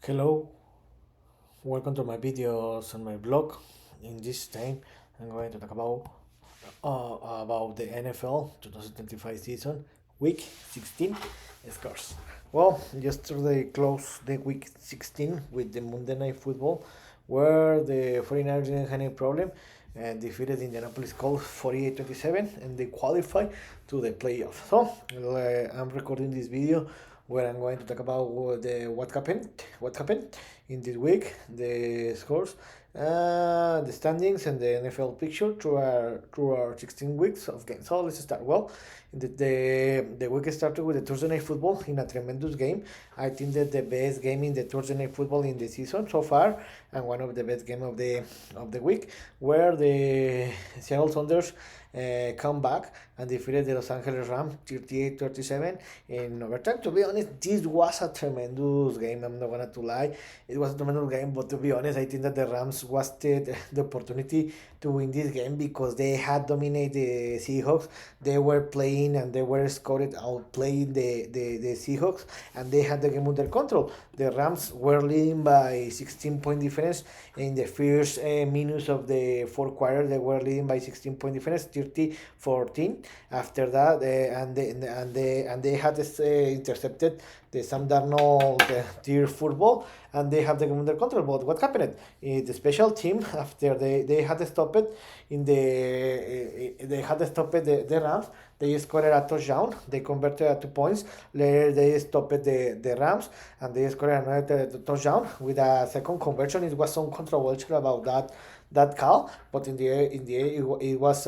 Hello, welcome to my videos on my blog. In this time, I'm going to talk about the NFL 2025 season, Week 16 scores. Well, yesterday closed the Week 16 with the Monday Night Football, where the 49ers didn't have any problem and defeated Indianapolis Colts 48-27, and they qualify to the playoffs. So, I'm recording this video where I'm going to talk about what happened in this week, the scores, the standings, and the NFL picture through our 16 weeks of games. So let's start. Well, the week started with the Thursday Night Football in a tremendous game. I think that the best game in the Thursday Night Football in the season so far, and one of the best game of the week, where the Seattle Sounders come back and defeated the Los Angeles Rams 38-37 in overtime. To be honest, this was a tremendous game. I'm not gonna to lie, it was a tremendous game. But to be honest, I think that the Rams wasted the opportunity to win this game because they had dominated the Seahawks. They were playing and they were scored outplaying the Seahawks, and they had the game under control. The Rams were leading by 16-point difference in the first minutes of the fourth quarter. They were leading by 16-point difference, 30-14. After that, and they had intercepted the Sam Darnold tier football, and they have the game under control. But what happened? The special team, after they had stopped it they had stopped the Rams. They scored a touchdown. They converted at 2 points. Later they stopped the Rams, and they scored another touchdown with a second conversion. It was some controversial about that call, but it was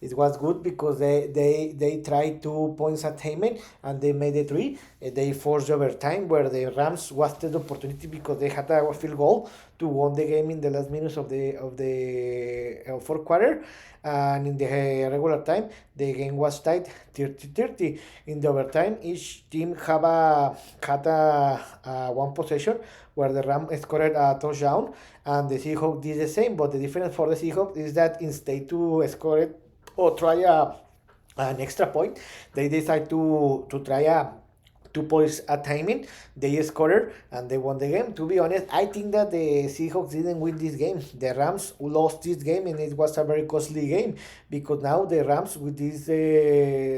it was good because they tried 2 points attainment and they made it three. They forced overtime where the Rams wasted the opportunity because they had a field goal to win the game in the last minutes of the fourth quarter. And in the regular time, the game was tied 30-30. In the overtime, each team had a one possession where the Rams scored a touchdown and the Seahawks did the same. But the difference for the Seahawks is that instead to score it or try an extra point, they decide to try a 2 points at timing. They scored and they won the game. To be honest, I think that the Seahawks didn't win this game. The Rams lost this game, and it was a very costly game because now the Rams, with this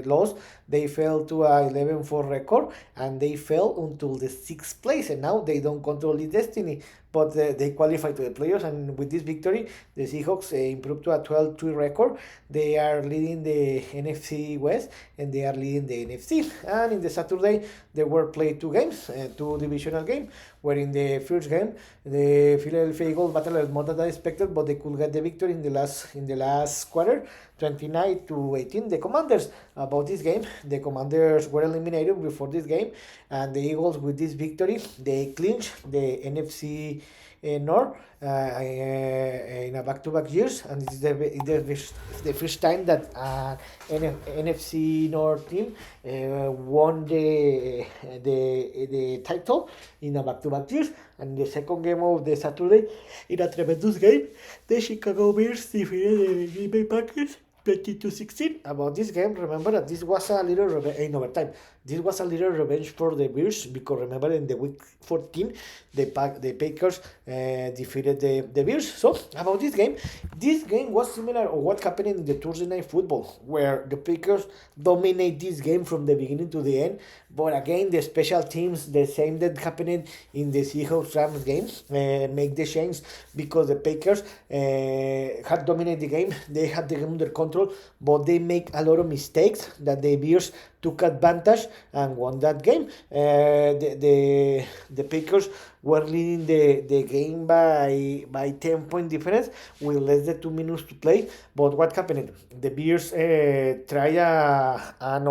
loss, they fell to a 11-4 record, and they fell until the sixth place, and now they don't control the destiny. But they qualify to the playoffs, and with this victory, the Seahawks improved to a 12-3 record. They are leading the NFC West, and they are leading the NFC. And in the Saturday, they were played two games, two divisional games, where in the first game, the Philadelphia Eagles battled more than expected, but they could get the victory in the last quarter, 29-18. The Commanders, about this game, the Commanders were eliminated before this game, and the Eagles, with this victory, they clinched the NFC North in a back-to-back years, and this is the first time that NFC North team won the title in a back-to-back years. And the second game of the Saturday, in a tremendous game, the Chicago Bears defeated the Green Bay Packers 22-16. About this game, remember that this was a little in overtime. This was a little revenge for the Bears because remember in the week 14, the Packers defeated the Bears. So about this game was similar to what happened in the Thursday Night Football, where the Packers dominate this game from the beginning to the end. But again, the special teams, the same that happened in the Seahawks Rams game, make the change because the Packers had dominated the game. They had the game under control, but they make a lot of mistakes that the Bears took advantage and won that game. The Packers were leading the game by 10-point difference with less than 2 minutes to play. But what happened? The Bears try an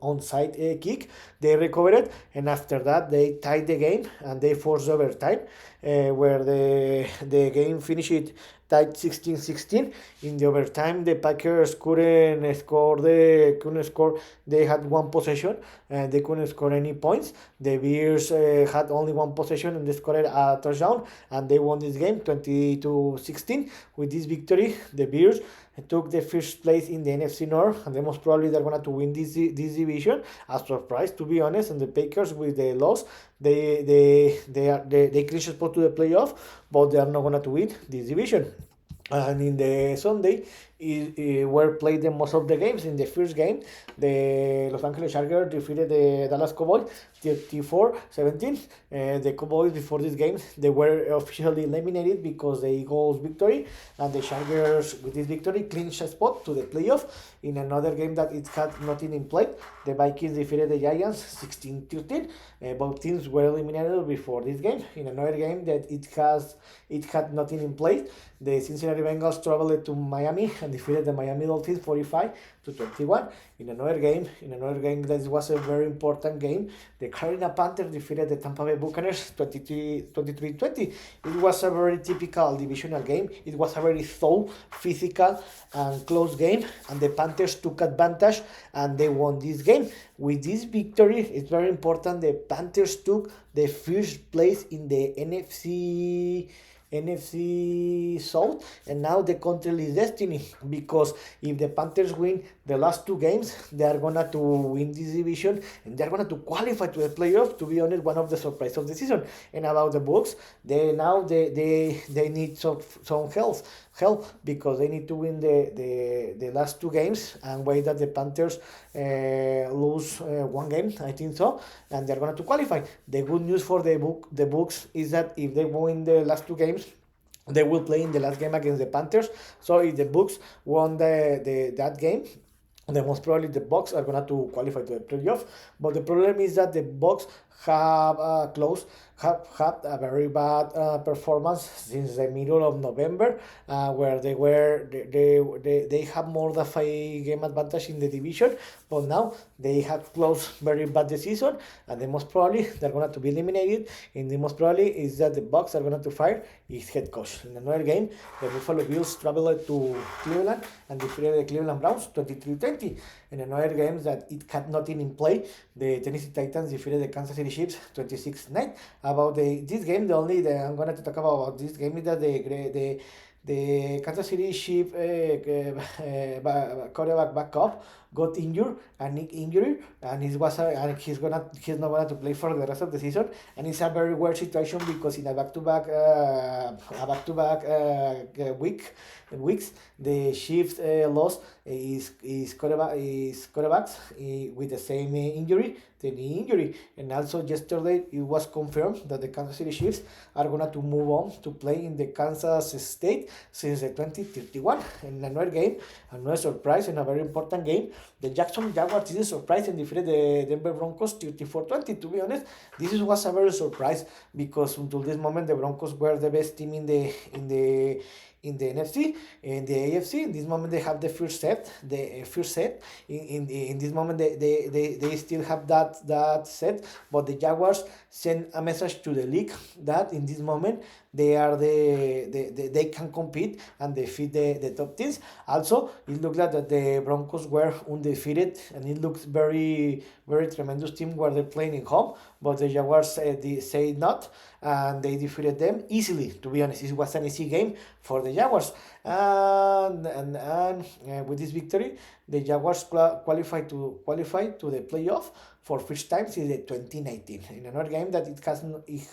onside kick. They recovered it, and after that they tied the game and they forced overtime, where the game finished tied 16-16. In the overtime, the Packers couldn't score. They had one possession and they couldn't score any points. The Bears had only one possession and they scored a touchdown, and they won this game 20-16. With this victory, the Bears took the first place in the NFC North, and they most probably they're gonna to win this division. A surprise, to be honest. And the Packers with the loss, they clinched a spot to the playoff, but they are not gonna to win this division. And in the Sunday, were played the most of the games. In the first game, the Los Angeles Chargers defeated the Dallas Cowboys 34-17. The Cowboys before this game, they were officially eliminated because the Eagles victory, and the Chargers with this victory clinched a spot to the playoff. In another game that it had nothing in play, the Vikings defeated the Giants 16-13. Both teams were eliminated before this game. In another game that it had nothing in play, the Cincinnati Bengals traveled to Miami and defeated the Miami Dolphins 45-21. In another game that was a very important game, the Carolina Panthers defeated the Tampa Bay Buccaneers 23-20. It was a very typical divisional game. It was a very thorough, physical, and close game, and the Panthers took advantage and they won this game. With this victory, it's very important. The Panthers took the first place in the NFC South, and now the country is destiny, because if the Panthers win the last two games, they are gonna to win this division and they're gonna to qualify to the playoff. To be honest, one of the surprise of the season. And about the Bucs, they need some help because they need to win the last two games and wait that the Panthers lose one game, I think so, and they're going to qualify. The good news for the Bucs is that if they win the last two games, they will play in the last game against the Panthers. So if the Bucs won that game, then most probably the Bucs are gonna to qualify to the playoff. But the problem is that the Bucs have had a very bad performance since the middle of November, where they have more than 5 game advantage in the division, but now they have closed very bad the season, and the most probably they're going to be eliminated. And the most probably is that the Bucs are going to fire his head coach. In another game, the Buffalo Bills traveled to Cleveland and defeated the Cleveland Browns 23-20. In another game that it had nothing in play, the Tennessee Titans defeated the Kansas City Chiefs 26-9. About this game, I'm going to talk about this game is that the Kansas City Chiefs quarterback backup got injured, a neck injury, and he's not gonna to play for the rest of the season. And it's a very weird situation because in a back-to-back weeks, the Chiefs lost his quarterbacks with the same injury, the knee injury. And also yesterday it was confirmed that the Kansas City Chiefs are gonna to move on to play in the Kansas State since the 2031. In another game, another surprise and a very important game, the Jacksonville Jaguars did a surprise and defeated the Denver Broncos 34-20. To be honest, this was a very surprise because until this moment the Broncos were the best team in the NFC and the AFC. In this moment they have the first set. In this moment they still have that set, but the Jaguars send a message to the league that in this moment they they can compete and defeat the top teams. Also, it looks like that the Broncos were undefeated, and it looks very very tremendous team where they're playing in home, but the Jaguars say not, and they defeated them easily. To be honest, it was an easy game for the Jaguars, and with this victory, the Jaguars qualify to the playoff for first time since the 2019. In another game that it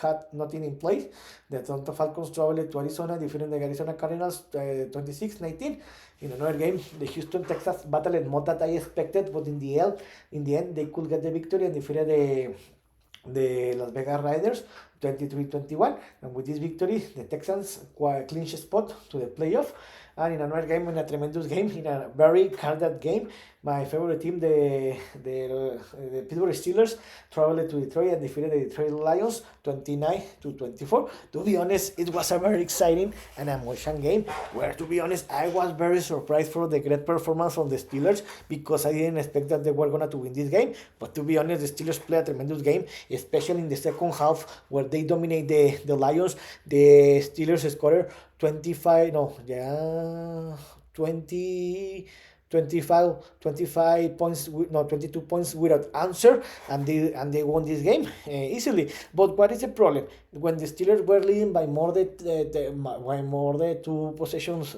had nothing in place, the Toronto Falcons traveled to Arizona, defeating the Arizona Cardinals 26-19. In another game, the Houston Texans battled more than I expected, but in the end, they could get the victory and defeated the Las Vegas Raiders 23-21. And with this victory, the Texans clinched a spot to the playoff. And in another game, in a tremendous game, in a very crowded game, my favorite team, the Pittsburgh Steelers, traveled to Detroit and defeated the Detroit Lions 29-24. To be honest, it was a very exciting and emotional game where, to be honest, I was very surprised for the great performance from the Steelers because I didn't expect that they were going to win this game. But to be honest, the Steelers played a tremendous game, especially in the second half where they dominate the Lions. The Steelers scored 20 25 points, no, 22 points without answer, and they won this game easily. But what is the problem? When the Steelers were leading by more than two possessions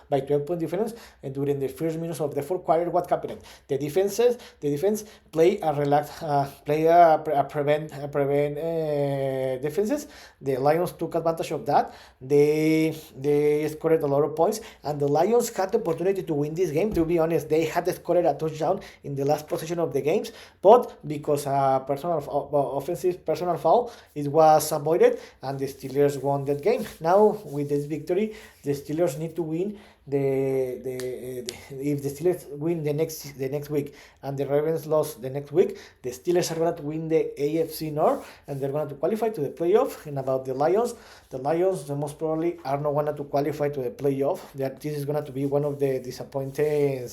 by 12-point difference, and during the first minutes of the fourth quarter, what happened? The defense play a relax, prevent defenses. The Lions took advantage of that. They scored a lot of points, and the Lions had the opportunity to win this game. To be honest, they had scored a touchdown in the last possession of the games, but because a offensive personal foul, it was avoided, and the Steelers won that game. Now with this victory, the Steelers need to win if the Steelers win the next week and the Ravens lost the next week, the Steelers are going to win the AFC North and they're going to qualify to the playoff. And about the Lions most probably are not going to qualify to the playoff. This is going to be one of the disappointing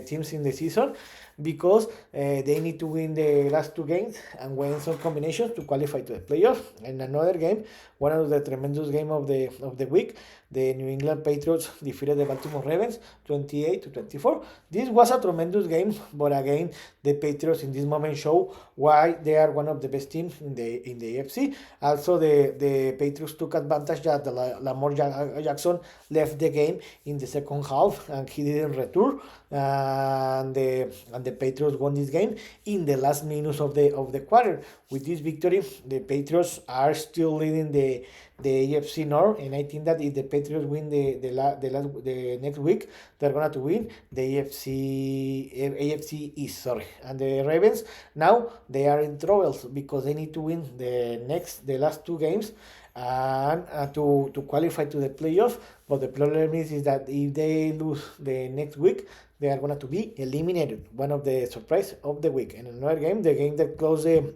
teams in the season, because they need to win the last two games and win some combinations to qualify to the playoff. And another game, one of the tremendous game of the week, the New England Patriots defeated the Baltimore Ravens 28-24. This was a tremendous game, but again, the Patriots in this moment show why they are one of the best teams in the AFC. Also, the Patriots took advantage that Lamar Jackson left the game in the second half and he didn't return, and the Patriots won this game in the last minutes of the quarter. With this victory, the Patriots are still leading the AFC North, and I think that if the Patriots win the next week, they're going to win the AFC East, and the Ravens now they are in troubles because they need to win the last two games and to qualify to the playoff. But the problem is that if they lose the next week, they are going to be eliminated. One of the surprise of the week. And another game, the game that closed the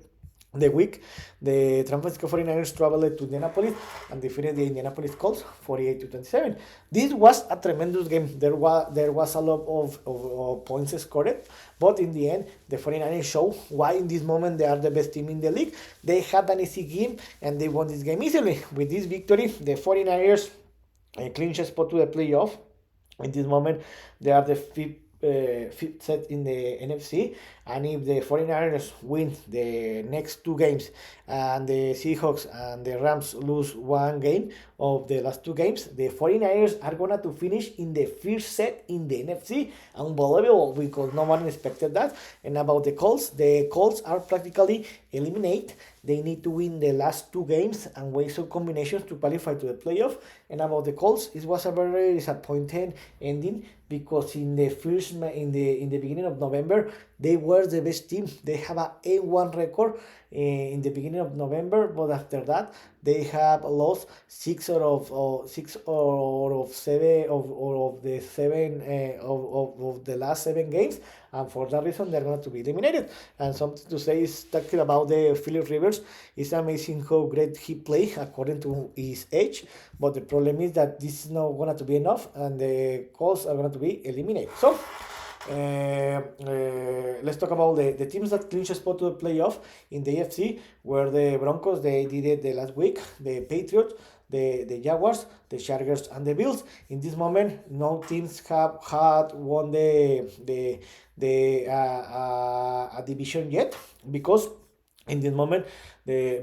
week, the San Francisco 49ers traveled to Indianapolis and defeated the Indianapolis Colts 48-27. This was a tremendous game. There was a lot of points scored, but in the end, the 49ers show why in this moment they are the best team in the league. They had an easy game and they won this game easily. With this victory, the 49ers clinch a spot to the playoff. In this moment, they are the fifth set in the NFC, and if the 49ers win the next two games and the Seahawks and the Rams lose one game of the last two games, the 49ers are going to finish in the first set in the NFC. Unbelievable, because no one expected that. And about the Colts are practically eliminated. They need to win the last two games and win some combinations to qualify to the playoff. And about the Colts, it was a very disappointing ending, because in the beginning of November, they were the best team. They have a 8-1 record in the beginning of November, but after that they have lost six out of the last 7 games, and for that reason they're going to be eliminated. And something to say is talking about the Philip Rivers. It's amazing how great he play according to his age, but the problem is that this is not going to be enough, and the Colts are going to be eliminated. So let's talk about the teams that clinch a spot to the playoff in the AFC, where the Broncos, they did it the last week, the Patriots, the Jaguars, the Chargers, and the Bills. In this moment, no teams had won a division yet, because in this moment, no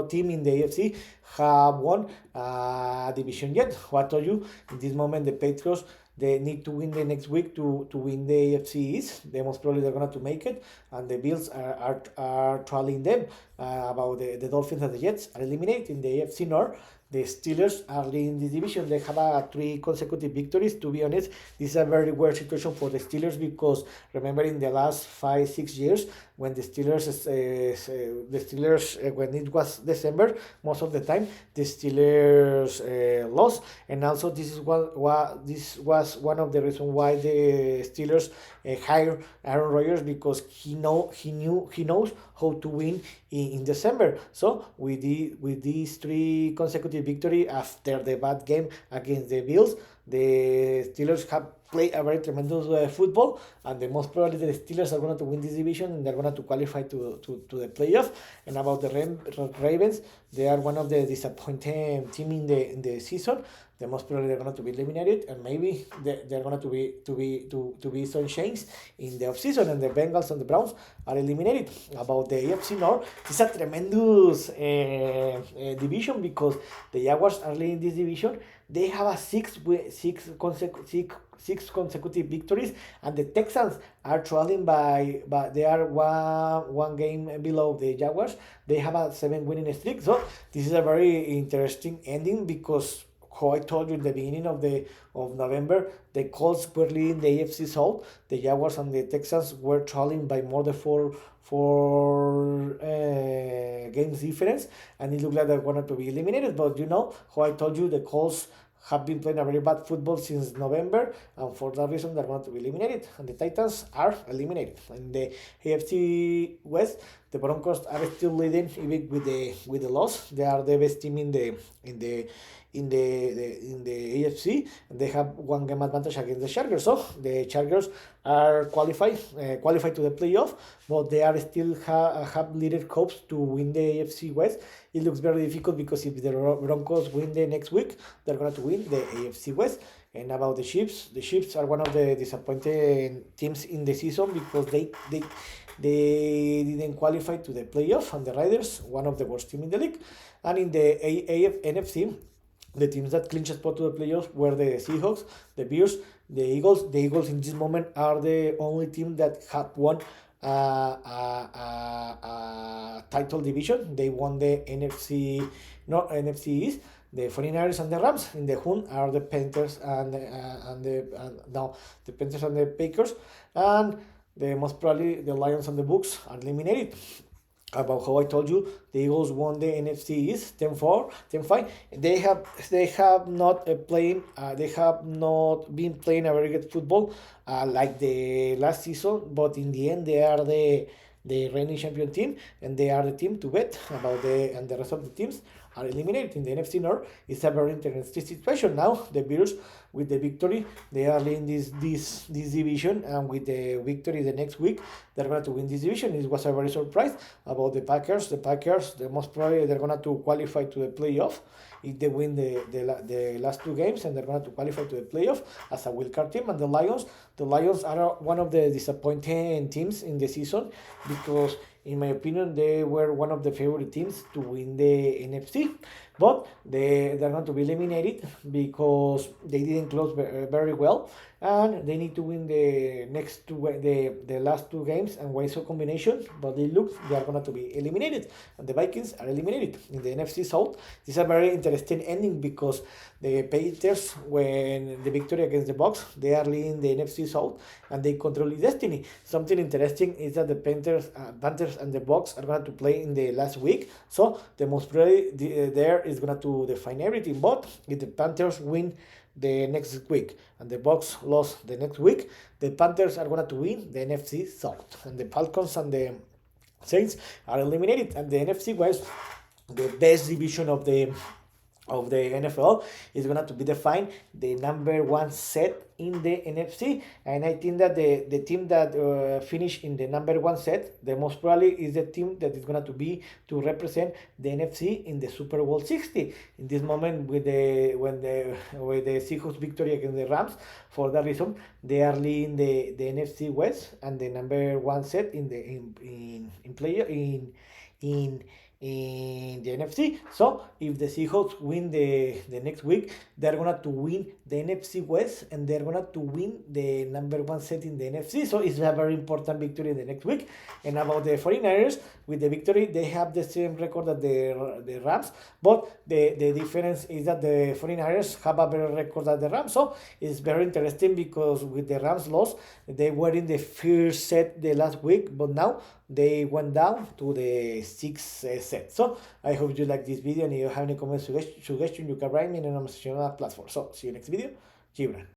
team in the AFC have won a division yet. What I told you, in this moment, the Patriots, they need to win the next week to win the AFC East. They most probably they're going to make it, and the Bills are trailing them. About the Dolphins and the Jets are eliminated in the AFC North. The Steelers are leading this division. They have 3 consecutive victories. To be honest, this is a very weird situation for the Steelers, because remember in the last 5-6 years, when the Steelers when it was December, most of the time the Steelers lost, and also this was one of the reasons why the Steelers hired Aaron Rodgers, because he knows how to win in December. So with these 3 consecutive victory after the bad game against the Bills, the Steelers have played a very tremendous football, and the most probably the Steelers are going to win this division and they're going to qualify to the playoff. And about the Ravens, they are one of the disappointing team in the season. the most probably they're going to be eliminated, and maybe they're going to be some change in the offseason, and the Bengals and the Browns are eliminated. About the AFC North, it's a tremendous division because the Jaguars are leading this division. They have a six consecutive victories, and the Texans are trailing but they are one game below the Jaguars. They have a 7 winning streak. So this is a very interesting ending because, how I told you in the beginning of November, the Colts were leading the AFC South. The Jaguars and the Texans were trailing by more than four games difference, and it looked like they're going to be eliminated. But how I told you, the Colts have been playing a very bad football since November, and for that reason they're going to be eliminated. And the Titans are eliminated. In the AFC West, the Broncos are still leading even with the loss. They are the best team in the AFC, and they have one game advantage against the Chargers. So the Chargers are qualified to the playoff, but they are still have little hopes to win the AFC West. It looks very difficult because if the Broncos win the next week, they're going to win the AFC West. And about the Chiefs are one of the disappointing teams in the season because they didn't qualify to the playoff, and the Raiders, one of the worst teams in the league. And in the NFC, the teams that clinched a spot to the playoffs were the Seahawks, the Bears, the Eagles. The Eagles in this moment are the only team that have won a title division. They won the NFC East. The 49ers and the Rams. In the Hunt are the Panthers and the Panthers and the Packers. And most probably the Lions and the Bucks are eliminated. About how I told you, the Eagles won the NFC East 10-4, 10-5. They have not been playing a very good football like the last season, but in the end they are the reigning champion team, and they are the team to bet about and the rest of the teams are eliminated. In the NFC North, it's a very interesting situation. Now the Bears, with the victory, they are leading this division, and with the victory the next week, they're going to win this division. It was a very surprise about the Packers. The Packers, the most probably they're going to qualify to the playoff if they win the last two games, and they're going to qualify to the playoff as a wildcard team. And the Lions are one of the disappointing teams in the season because, in my opinion, they were one of the favorite teams to win the NFC, but they're going to be eliminated because they didn't close very well, and they need to win the last two games and win some combination. But they are going to be eliminated, and the Vikings are eliminated. In the NFC South, this is a very interesting ending because the Patriots, when the victory against the Bucks, they are leading the NFC South and they control the destiny. Something interesting is that the Panthers and the Bucks are going to play in the last week, so the most probably there is going to define everything. But if the Panthers win the next week and the Bucks lost the next week, the Panthers are going to win the NFC South, and the Falcons and the Saints are eliminated. And the NFC West, the best division of the NFL, is going to be defined the number one set in the NFC, and I think that the team that finish in the number one set, the most probably is the team that is going to be to represent the NFC in the Super Bowl 60. In this moment, with the Seahawks victory against the Rams, for that reason, they are leading the NFC West and the number one set in the NFC. So if the Seahawks win the next week, they're going to win the NFC West and they're going to win the number one set in the NFC. So it's a very important victory in the next week. And about the 49ers, with the victory, they have the same record as the Rams, but the difference is that the 49ers have a better record than the Rams. So it's very interesting because with the Rams loss, they were in the first set the last week, but now they went down to the sixth set. So I hope you like this video, and if you have any comments, suggestion, you can write me in a platform. So see you next video. Gibran.